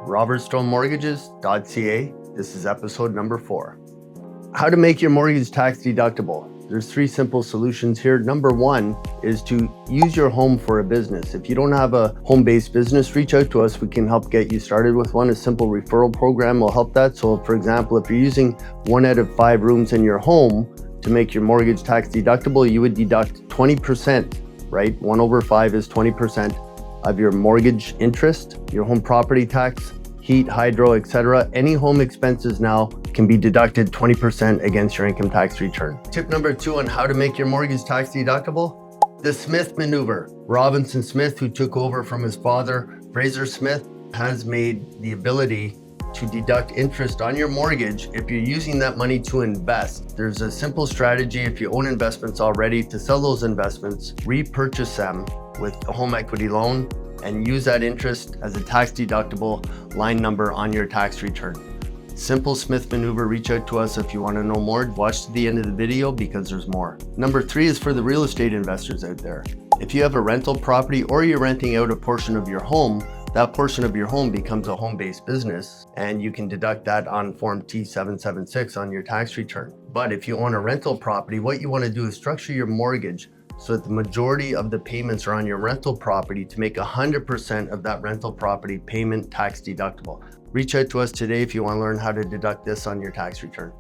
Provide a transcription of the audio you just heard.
robertsstonemortgages.ca. This is episode number 4. How to make your mortgage tax deductible. There's 3 simple solutions here. Number 1 is to use your home for a business. If you don't have a home-based business, reach out to us. We can help get you started with one. A simple referral program will help that. So for example, if you're using 1 out of 5 rooms in your home to make your mortgage tax deductible, you would deduct 20%, right? 1 over 5 is 20% of your mortgage interest, your home property tax, heat, hydro, etc. Any home expenses now can be deducted 20% against your income tax return. Tip number 2 on how to make your mortgage tax deductible: the Smith maneuver. Robinson Smith, who took over from his father, Fraser Smith, has made the ability to deduct interest on your mortgage if you're using that money to invest. There's a simple strategy if you own investments already to sell those investments, repurchase them with a home equity loan, and use that interest as a tax deductible line number on your tax return. Simple Smith maneuver. Reach out to us if you want to know more. Watch to the end of the video because there's more. Number 3 is for the real estate investors out there. If you have a rental property or you're renting out a portion of your home, that portion of your home becomes a home-based business and you can deduct that on Form T776 on your tax return. But if you own a rental property, what you want to do is structure your mortgage so that the majority of the payments are on your rental property to make 100% of that rental property payment tax deductible. Reach out to us today if you want to learn how to deduct this on your tax return.